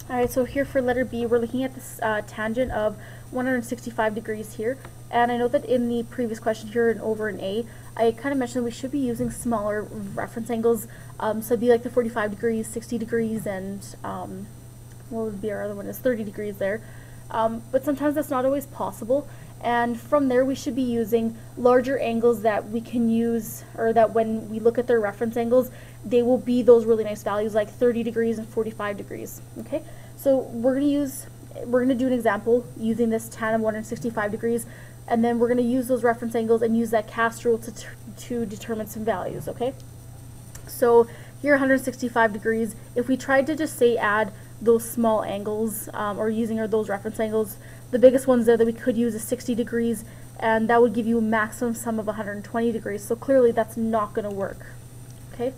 Alright, so here for letter B, we're looking at this tangent of 165 degrees here. And I know that in the previous question here and over in A, I kind of mentioned we should be using smaller reference angles. So it'd be like the 45 degrees, 60 degrees, and what would be our other one is 30 degrees there. But sometimes that's not always possible. And from there we should be using larger angles that we can use, or that when we look at their reference angles, they will be those really nice values like 30 degrees and 45 degrees. Okay, so we're going to do an example using this tan of 165 degrees, and then we're going to use those reference angles and use that cast rule to determine some values. Okay, so here 165 degrees, if we tried to just say add those small angles or using those reference angles, the biggest ones there that we could use is 60 degrees, and that would give you a maximum sum of 120 degrees. So clearly that's not going to work. Okay,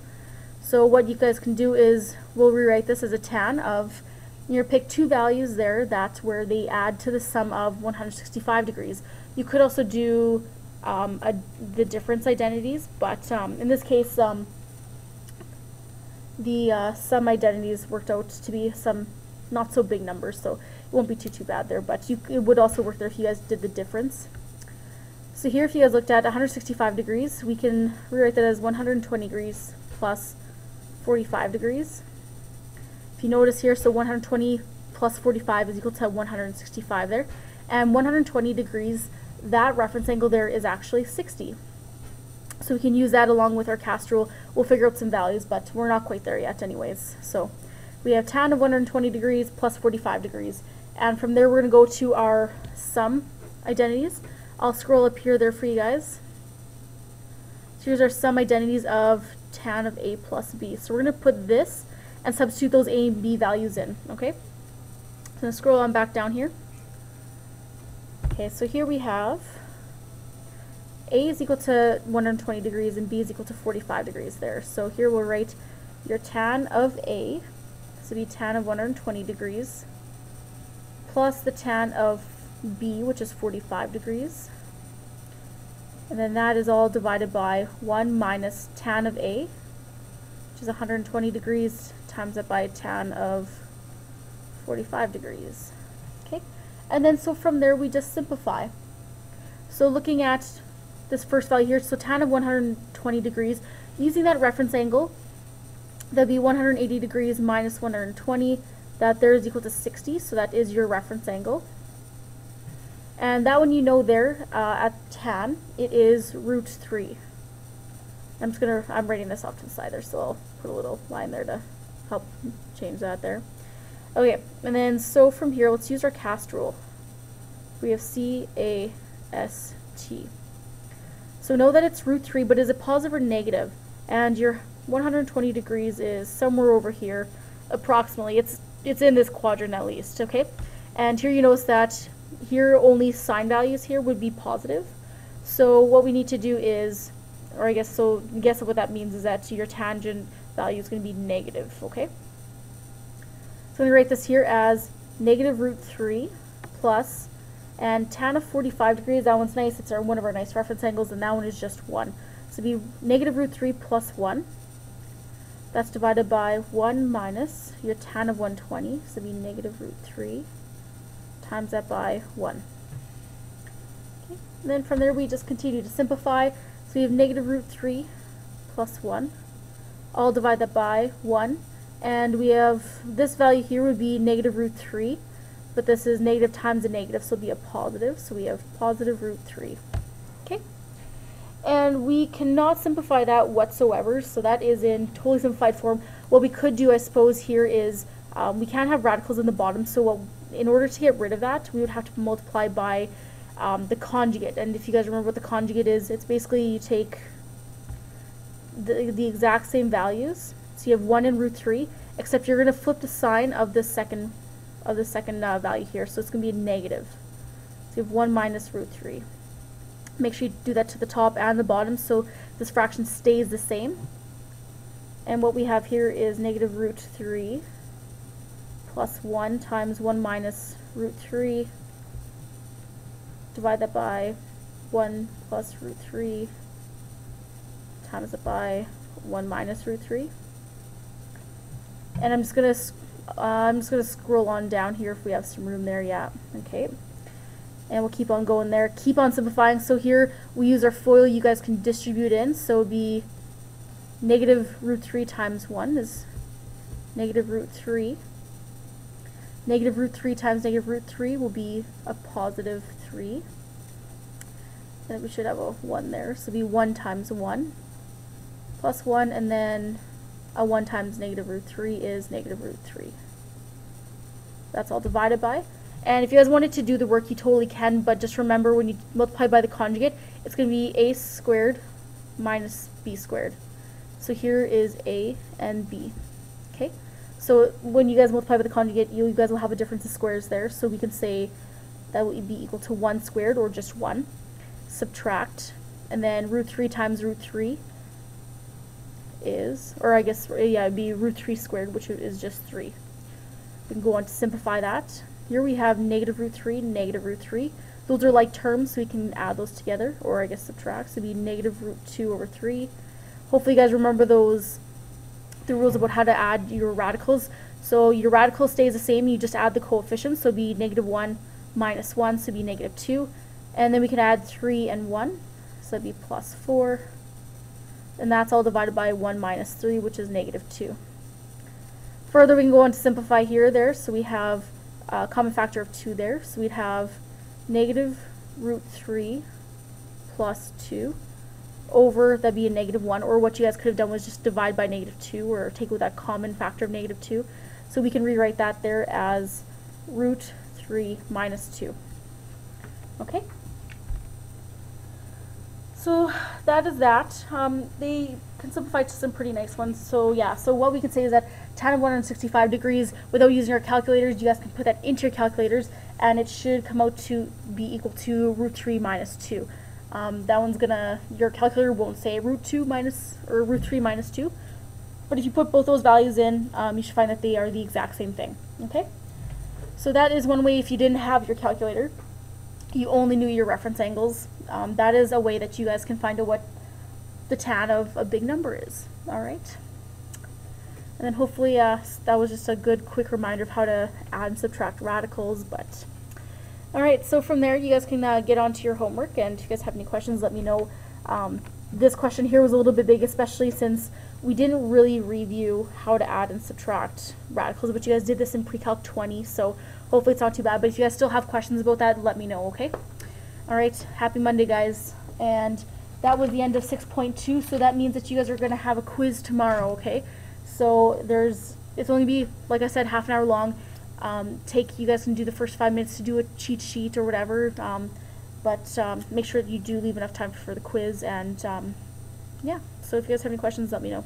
so what you guys can do is we'll rewrite this as a tan of, you pick two values there, that's where they add to the sum of 165 degrees. You could also do the difference identities, but in this case the sum identities worked out to be some not so big numbers, so it won't be too bad there, but it would also work there if you guys did the difference. So here, if you guys looked at 165 degrees, we can rewrite that as 120 degrees plus 45 degrees. If you notice here, so 120 plus 45 is equal to 165 there, and 120 degrees, that reference angle there is actually 60. So we can use that along with our cast rule. We'll figure out some values, but we're not quite there yet anyways. So we have tan of 120 degrees plus 45 degrees. And from there we're going to go to our sum identities. I'll scroll up here there for you guys. So here's our sum identities of tan of A plus B. So we're going to put this and substitute those A and B values in. Okay? So I'm going to scroll on back down here. Okay, so here we have A is equal to 120 degrees and B is equal to 45 degrees there. So here we'll write your tan of A, so be tan of 120 degrees, plus the tan of B, which is 45 degrees. And then that is all divided by 1 minus tan of A, which is 120 degrees, times that by tan of 45 degrees. Okay, and then so from there we just simplify. So looking at this first value here, so tan of 120 degrees, using that reference angle, that'd be 180 degrees minus 120, that there is equal to 60, so that is your reference angle. And that one you know there, at tan, it is root 3. I'm writing this off to the side there, so I'll put a little line there to help change that there. Okay, and then so from here, let's use our cast rule. We have CAST. So know that it's root 3, but is it positive or negative? And your 120 degrees is somewhere over here, approximately. It's in this quadrant at least, okay? And here you notice that here only sign values here would be positive. So what we need to do is, or I guess what that means is that your tangent value is going to be negative, okay? So I'm going to write this here as negative root 3 plus, and tan of 45 degrees, that one's nice, it's one of our nice reference angles, and that one is just 1. So it'd be negative root 3 plus 1. That's divided by 1 minus your tan of 120, so it'd be negative root 3, times that by 1. Okay. And then from there we just continue to simplify. So we have negative root 3 plus 1. I'll divide that by 1. And we have this value here would be negative root 3. But this is negative times a negative, so it'll be a positive. So we have positive root 3. Okay? And we cannot simplify that whatsoever, so that is in totally simplified form. What we could do, I suppose, here is we can't have radicals in the bottom, so in order to get rid of that, we would have to multiply by the conjugate. And if you guys remember what the conjugate is, it's basically you take the exact same values. So you have 1 and root 3, except you're going to flip the sign of the second value here, so it's going to be a negative. So you have 1 minus root 3. Make sure you do that to the top and the bottom so this fraction stays the same. And what we have here is negative root 3 plus 1 times 1 minus root 3. Divide that by 1 plus root 3 times it by 1 minus root 3. And I'm just going to I'm just going to scroll on down here if we have some room there. Yeah, okay. And we'll keep on going there. Keep on simplifying. So here we use our FOIL. You guys can distribute in. So it would be negative root 3 times 1 is negative root 3. Negative root 3 times negative root 3 will be a positive 3. And we should have a 1 there. So it'll be 1 times 1 plus 1, and then a 1 times negative root 3 is negative root 3. That's all divided by. And if you guys wanted to do the work, you totally can, but just remember when you multiply by the conjugate, it's going to be a squared minus b squared. So here is a and b. Okay? So when you guys multiply by the conjugate, you guys will have a difference of squares there. So we can say that will be equal to 1 squared, or just 1. Subtract, and then root 3 times root 3 is, or I guess, yeah, it'd be root 3 squared, which is just 3. We can go on to simplify that. Here we have negative root 3, negative root 3. Those are like terms, so we can add those together, or I guess subtract. So it'd be negative root 2 over 3. Hopefully you guys remember the rules about how to add your radicals. So your radical stays the same, you just add the coefficients, so it'd be negative 1 minus 1, so it'd be negative 2. And then we can add 3 and 1, so that'd be plus 4. And that's all divided by 1 minus 3, which is negative 2. Further, we can go on to simplify here, there. So we have a common factor of 2 there. So we'd have negative root 3 plus 2 over, that'd be a negative 1. Or what you guys could have done was just divide by negative 2, or take with that common factor of negative 2. So we can rewrite that there as root 3 minus 2. Okay? So that is that. They can simplify to some pretty nice ones. So yeah, so what we can say is that tan of 165 degrees, without using your calculators, you guys can put that into your calculators, and it should come out to be equal to root 3 minus 2. That one's gonna, your calculator won't say root 2 minus, or root 3 minus 2, but if you put both those values in, you should find that they are the exact same thing. Okay? So that is one way if you didn't have your calculator, you only knew your reference angles. That is a way that you guys can find out what the tan of a big number is. Alright? And then hopefully that was just a good quick reminder of how to add and subtract radicals. But alright, so from there you guys can get on to your homework, and if you guys have any questions, let me know. This question here was a little bit big, especially since we didn't really review how to add and subtract radicals, but you guys did this in Pre-Calc 20, so hopefully it's not too bad. But if you guys still have questions about that, let me know, okay? Alright, happy Monday, guys. And that was the end of 6.2, so that means that you guys are going to have a quiz tomorrow, okay? So it's only be, like I said, half an hour long. You guys can do the first 5 minutes to do a cheat sheet or whatever, but make sure that you do leave enough time for the quiz. And yeah, so if you guys have any questions, let me know.